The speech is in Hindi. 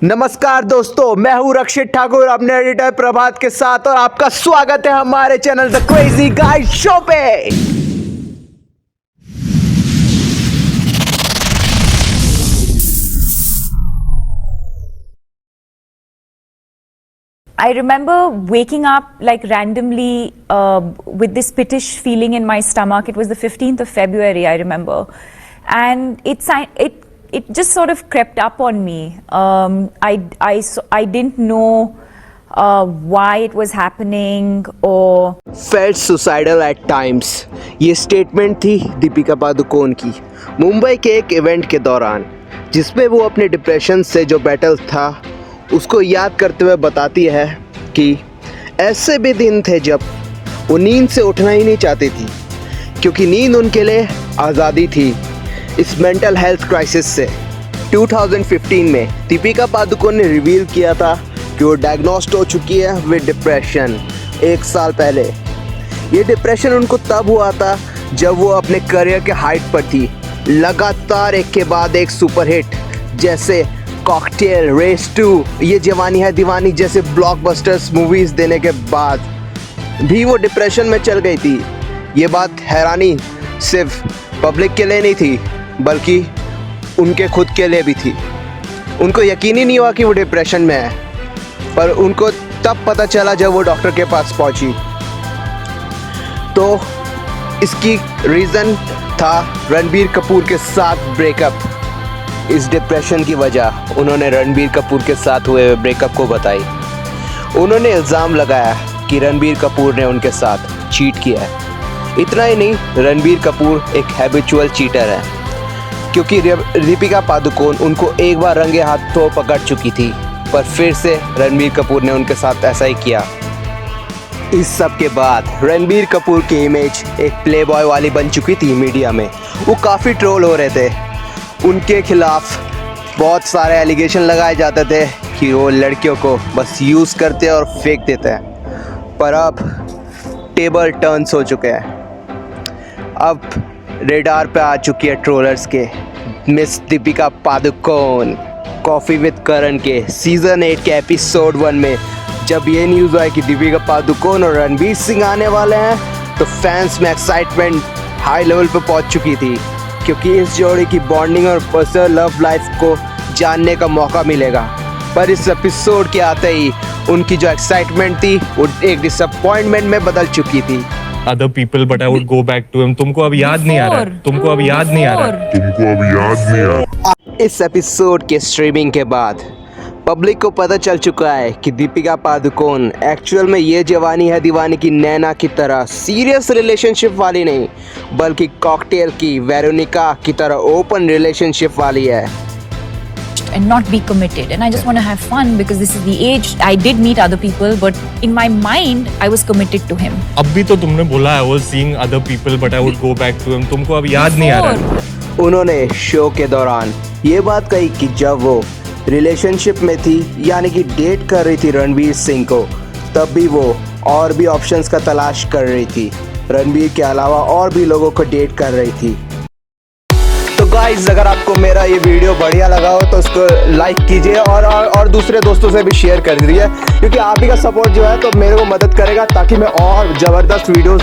नमस्कार दोस्तों, मैं हूं रक्षित ठाकुर अपने एडिटर प्रभात के साथ और आपका स्वागत है हमारे channel the crazy guide show पे। I remember waking up like randomly with this pittish feeling in my stomach. It was the 15th of February, I remember. And it just sort of crept up on me. I didn't know why it was happening or... Felt suicidal at times. ये स्टेटमेंट थी दीपिका पादुकोण की मुंबई के एक इवेंट के दौरान, जिसमें वो अपने डिप्रेशन से जो बैटल था उसको याद करते हुए बताती है कि ऐसे भी दिन थे जब वो नींद से उठना ही नहीं चाहती थी, क्योंकि नींद उनके लिए आज़ादी थी इस मेंटल हेल्थ क्राइसिस से। 2015 में दीपिका पादुकोण ने रिवील किया था कि वो डायग्नोस्ड हो चुकी है विद डिप्रेशन 1 साल पहले। ये डिप्रेशन उनको तब हुआ था जब वो अपने करियर के हाइट पर थी, लगातार एक के बाद एक सुपरहिट जैसे कॉकटेल, रेस 2, ये जवानी है दीवानी जैसे ब्लॉकबस्टर्स मूवीज़ देने के बाद भी वो डिप्रेशन में चल गई थी। ये बात हैरानी सिर्फ पब्लिक के लिए नहीं थी, बल्कि उनके खुद के लिए भी थी। उनको यकीन ही नहीं हुआ कि वो डिप्रेशन में है, पर उनको तब पता चला जब वो डॉक्टर के पास पहुंची। तो इसकी रीज़न था रणबीर कपूर के साथ ब्रेकअप। इस डिप्रेशन की वजह उन्होंने रणबीर कपूर के साथ हुए ब्रेकअप को बताई। उन्होंने इल्ज़ाम लगाया कि रणबीर कपूर ने उनके साथ चीट किया है। इतना ही नहीं, रणबीर कपूर एक हैबिचुअल चीटर है, क्योंकि दीपिका पादुकोण उनको एक बार रंगे हाथों पकड़ चुकी थी, पर फिर से रणबीर कपूर ने उनके साथ ऐसा ही किया। इस सब के बाद रणबीर कपूर की इमेज एक प्लेबॉय वाली बन चुकी थी मीडिया में। वो काफ़ी ट्रोल हो रहे थे, उनके खिलाफ बहुत सारे एलिगेशन लगाए जाते थे कि वो लड़कियों को बस यूज़ करते और फेंक देते हैं। पर अब टेबल टर्न्स हो चुके हैं। अब रेडार पे आ चुकी है ट्रोलर्स के miss Deepika Padukone. Coffee with Karan के सीज़न 8 के एपिसोड 1 में जब ये न्यूज़ आई कि दीपिका पादुकोण और रणवीर सिंह आने वाले हैं, तो फैंस में एक्साइटमेंट हाई लेवल पे पहुंच चुकी थी, क्योंकि इस जोड़ी की बॉन्डिंग और पर्सनल लव लाइफ को जानने का मौका मिलेगा। पर इस एपिसोड के आते ही उनकी जो एक्साइटमेंट थी वो एक डिसअपॉइंटमेंट में बदल चुकी थी। Other people, but I would go back to him. तुमको अब याद नहीं आ रहा है? तुमको अब याद नहीं आ रहा है? इस एपिसोड के स्ट्रीमिंग के बाद पब्लिक को पता चल चुका है कि दीपिका पादुकोण एक्चुअल में ये जवानी है दीवानी की नैना की तरह सीरियस रिलेशनशिप वाली नहीं, बल्कि कॉकटेल की वेरोनिका की तरह ओपन रिलेशनशिप वाली है। and not be committed, and I just want to have fun because this is the age. I did meet other people, but in my mind I was committed to him. अब भी तो तुमने बोला I was seeing other people, but I would go back to him. तुमको अब याद नहीं आ रहा है? उन्होंने शो के दौरान ये बात कही कि जब वो रिलेशनशिप में थी, यानी कि डेट कर रही थी रणबीर सिंह को, तब भी वो और भी ऑप्शंस का तलाश कर रही थी। रणबीर के अलावा और भी लोगों को डेट कर रही थी। तो गाइस, अगर आपको मेरा ये वीडियो बढ़िया लगा हो तो इसको लाइक कीजिए और दूसरे दोस्तों से भी शेयर कर दीजिए, क्योंकि आप ही का सपोर्ट जो है तो मेरे को मदद करेगा, ताकि मैं और ज़बरदस्त वीडियोस